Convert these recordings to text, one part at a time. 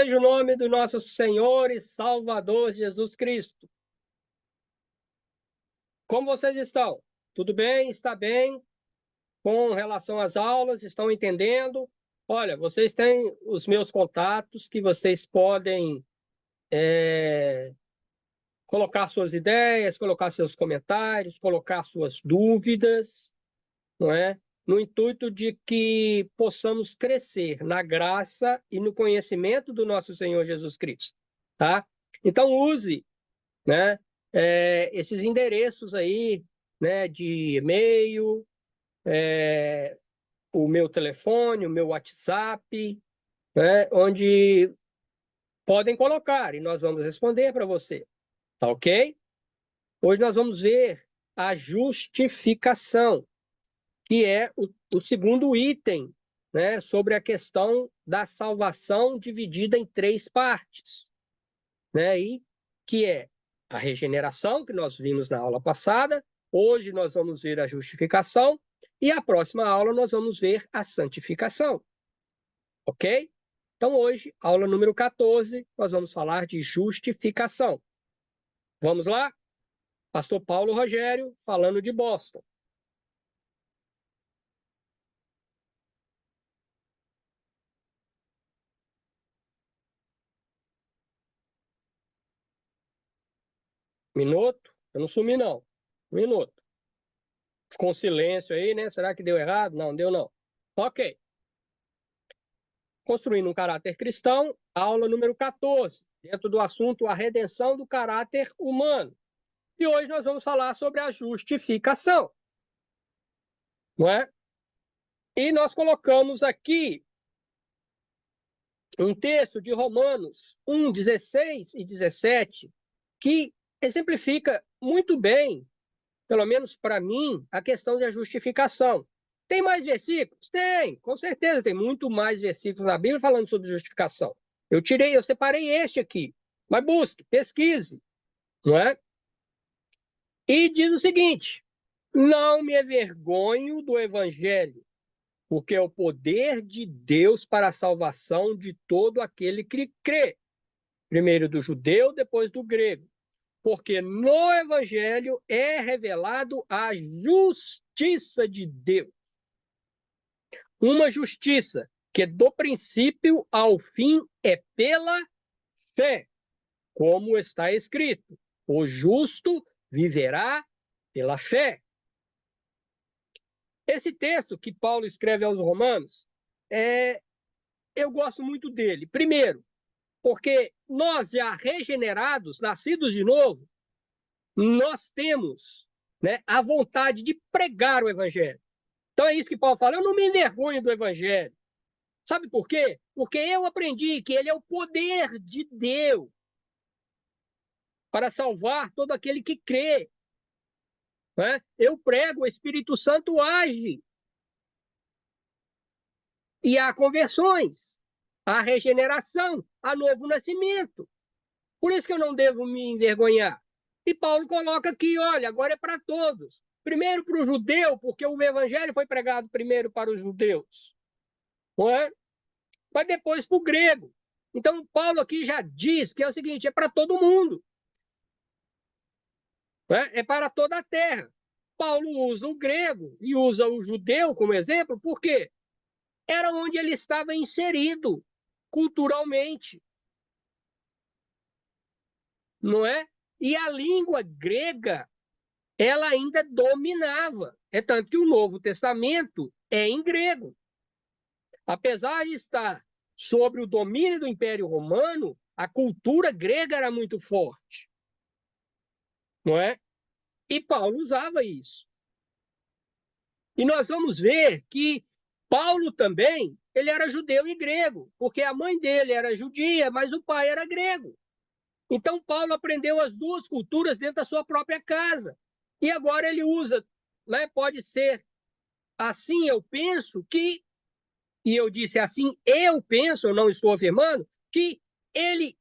seja o nome do nosso Senhor e Salvador Jesus Cristo. Como vocês estão? Tudo bem? Está bem? Com relação às aulas, estão entendendo? Olha, vocês têm os meus contatos que vocês podem colocar suas ideias, colocar seus comentários, colocar suas dúvidas, não é? No intuito de que possamos crescer na graça e no conhecimento do nosso Senhor Jesus Cristo, tá? Então use, né, esses endereços aí, né, de e-mail, o meu telefone, o meu WhatsApp, né, onde podem colocar e nós vamos responder para você, tá ok? Hoje nós vamos ver a justificação, que é o segundo item, né, sobre a questão da salvação dividida em três partes, né, e que é a regeneração, que nós vimos na aula passada. Hoje nós vamos ver a justificação e a próxima aula nós vamos ver a santificação, ok? Então hoje, aula número 14, nós vamos falar de justificação. Vamos lá? Pastor Paulo Rogério, falando de Boston. Minuto? Eu não sumi, não. Minuto. Ficou um silêncio aí, né? Será que deu errado? Não, deu não. Ok. Construindo um caráter cristão, aula número 14, dentro do assunto a redenção do caráter humano. E hoje nós vamos falar sobre a justificação, não é? E nós colocamos aqui um texto de Romanos 1, 16 e 17, que exemplifica muito bem, pelo menos para mim, a questão da justificação. Tem mais versículos? Tem, com certeza, tem muito mais versículos na Bíblia falando sobre justificação. Eu separei este aqui, mas busque, pesquise, não é? E diz o seguinte: não me envergonho do evangelho, porque é o poder de Deus para a salvação de todo aquele que crê, primeiro do judeu, depois do grego. Porque no evangelho é revelado a justiça de Deus. Uma justiça que do princípio ao fim é pela fé, como está escrito: o justo viverá pela fé. Esse texto que Paulo escreve aos Romanos, eu gosto muito dele. Primeiro, porque nós já regenerados, nascidos de novo, nós temos, né, a vontade de pregar o evangelho. Então é isso que Paulo fala: eu não me envergonho do evangelho. Sabe por quê? Porque eu aprendi que ele é o poder de Deus para salvar todo aquele que crê. Né? Eu prego, o Espírito Santo age. E há conversões, há regeneração, há novo nascimento. Por isso que eu não devo me envergonhar. E Paulo coloca aqui, olha, agora é para todos. Primeiro para o judeu, porque o evangelho foi pregado primeiro para os judeus. Não é? Mas depois para o grego. Então, Paulo aqui já diz que é o seguinte: é para todo mundo. É para toda a terra. Paulo usa o grego e usa o judeu como exemplo, porque era onde ele estava inserido culturalmente, não é? E a língua grega, ela ainda dominava. É tanto que o Novo Testamento é em grego. Apesar de estar sobre o domínio do Império Romano, a cultura grega era muito forte, não é? E Paulo usava isso. E nós vamos ver que Paulo também, ele era judeu e grego, porque a mãe dele era judia, mas o pai era grego. Então Paulo aprendeu as duas culturas dentro da sua própria casa. E agora ele usa, né, pode ser assim eu penso que, e eu disse assim eu penso, eu não estou afirmando, que ele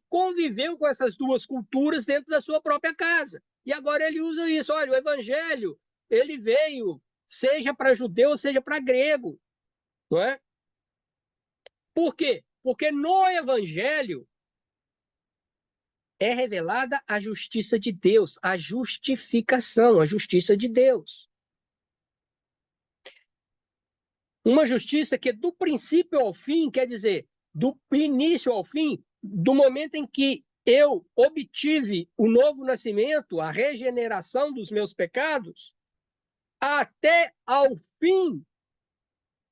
conviveu com essas duas culturas dentro da sua própria casa. E agora ele usa isso. Olha, o evangelho, ele veio, seja para judeu, seja para grego. Não é? Por quê? Porque no Evangelho é revelada a justiça de Deus, a justificação, a justiça de Deus. Uma justiça que do princípio ao fim, quer dizer, do início ao fim, do momento em que eu obtive o novo nascimento, a regeneração dos meus pecados, até ao fim,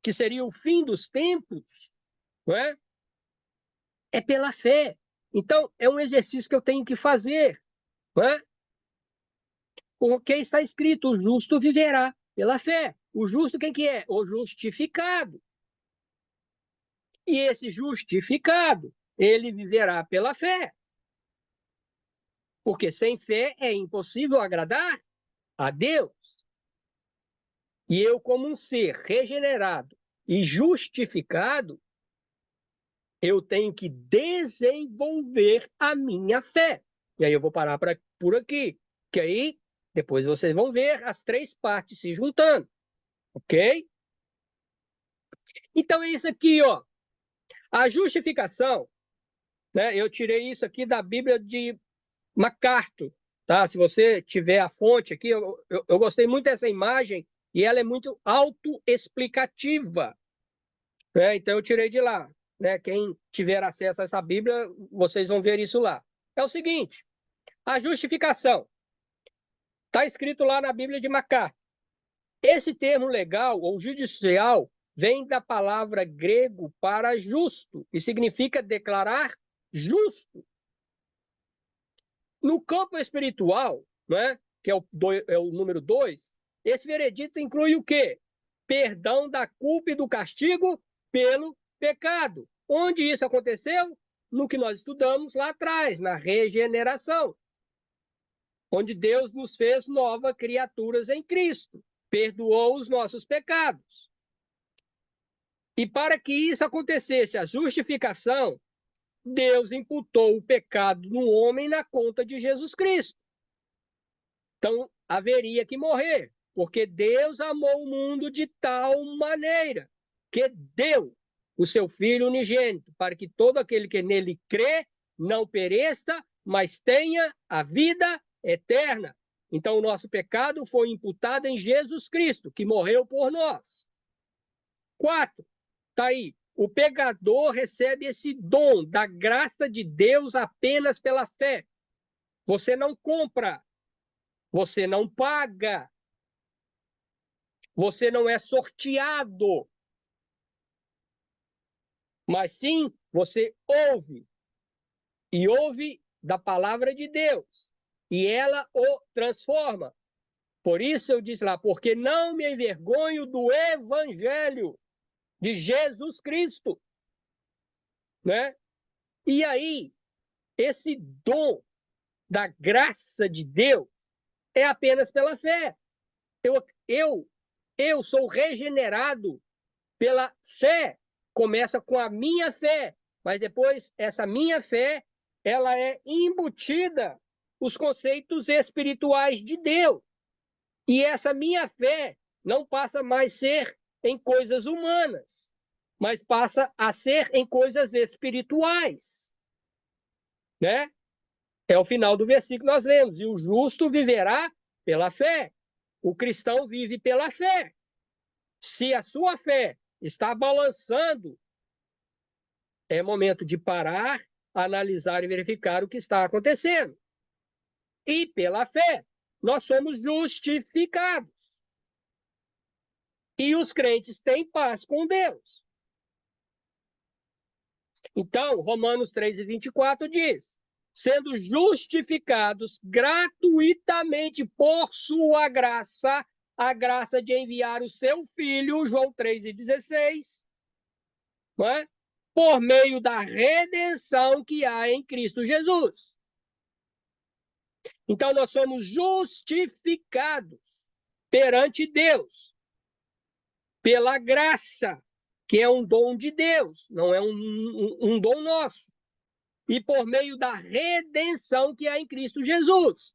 que seria o fim dos tempos, não é? É pela fé. Então, é um exercício que eu tenho que fazer, não é? Porque está escrito, o justo viverá pela fé. O justo quem que é? O justificado. E esse justificado, ele viverá pela fé. Porque sem fé é impossível agradar a Deus. E eu, como um ser regenerado e justificado, eu tenho que desenvolver a minha fé. E aí eu vou parar por aqui, que aí depois vocês vão ver as três partes se juntando, ok? Então é isso aqui, ó. A justificação, né? Eu tirei isso aqui da Bíblia de MacArthur, tá? Se você tiver a fonte aqui, eu gostei muito dessa imagem e ela é muito autoexplicativa, né? Então eu tirei de lá, né? Quem tiver acesso a essa Bíblia, vocês vão ver isso lá. É o seguinte, a justificação está escrito lá na Bíblia de MacArthur. Esse termo legal ou judicial vem da palavra grego para justo e significa declarar justo. No campo espiritual, né, que é o número 2, esse veredito inclui o quê? Perdão da culpa e do castigo pelo pecado. Onde isso aconteceu? No que nós estudamos lá atrás, na regeneração, onde Deus nos fez novas criaturas em Cristo, perdoou os nossos pecados. E para que isso acontecesse, a justificação, Deus imputou o pecado no homem na conta de Jesus Cristo. Então, haveria que morrer, porque Deus amou o mundo de tal maneira que deu o seu Filho unigênito, para que todo aquele que nele crê não pereça, mas tenha a vida eterna. Então, o nosso pecado foi imputado em Jesus Cristo, que morreu por nós. 4, está aí. O pecador recebe esse dom da graça de Deus apenas pela fé. Você não compra, você não paga, você não é sorteado, mas sim você ouve, e ouve da palavra de Deus, e ela o transforma. Por isso eu disse lá, porque não me envergonho do evangelho de Jesus Cristo, né? E aí, esse dom da graça de Deus é apenas pela fé. Eu sou regenerado pela fé. Começa com a minha fé, mas depois essa minha fé, ela é embutida os conceitos espirituais de Deus. E essa minha fé não passa mais a ser em coisas humanas, mas passa a ser em coisas espirituais, né? É o final do versículo que nós lemos. E o justo viverá pela fé. O cristão vive pela fé. Se a sua fé está balançando, é momento de parar, analisar e verificar o que está acontecendo. E pela fé, nós somos justificados. E os crentes têm paz com Deus. Então, Romanos 3:24 diz: sendo justificados gratuitamente por sua graça, a graça de enviar o seu Filho, João 3:16, não é? Por meio da redenção que há em Cristo Jesus. Então, nós somos justificados perante Deus pela graça, que é um dom de Deus, não é um dom nosso. E por meio da redenção que há em Cristo Jesus.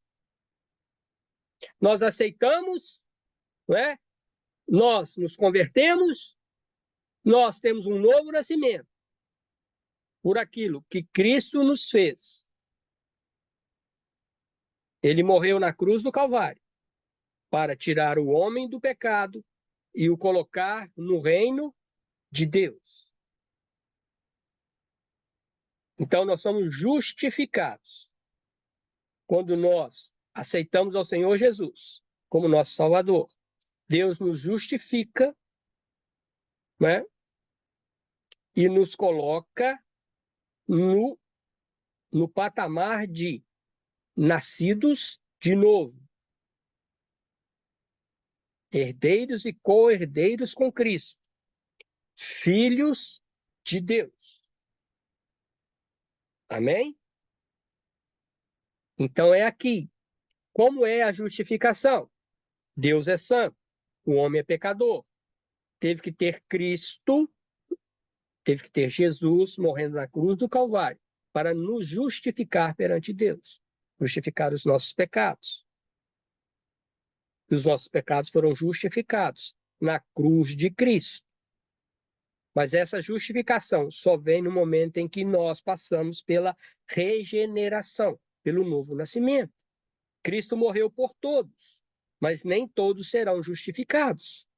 Nós aceitamos, não é? Nós nos convertemos, nós temos um novo nascimento. por aquilo que Cristo nos fez. Ele morreu na cruz do Calvário para tirar o homem do pecado e o colocar no reino de Deus. Então, nós somos justificados quando nós aceitamos ao Senhor Jesus como nosso Salvador. Deus nos justifica, né? E nos coloca no patamar de nascidos de novo, herdeiros e co-herdeiros com Cristo, filhos de Deus. Amém? Então é aqui. Como é a justificação? Deus é santo, o homem é pecador. Teve que ter Cristo, teve que ter Jesus morrendo na cruz do Calvário para nos justificar perante Deus, justificar os nossos pecados. E os nossos pecados foram justificados na cruz de Cristo. Mas essa justificação só vem no momento em que nós passamos pela regeneração, pelo novo nascimento. Cristo morreu por todos, mas nem todos serão justificados,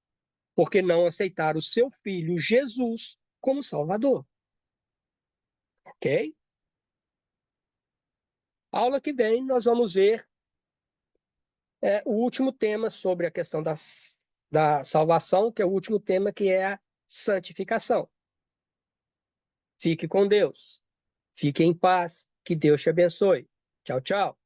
porque não aceitaram o seu Filho Jesus como Salvador. Ok? Aula que vem, nós vamos ver o último tema sobre a questão da salvação, que é o último tema, que é a santificação. Fique com Deus. Fique em paz. Que Deus te abençoe. Tchau, tchau.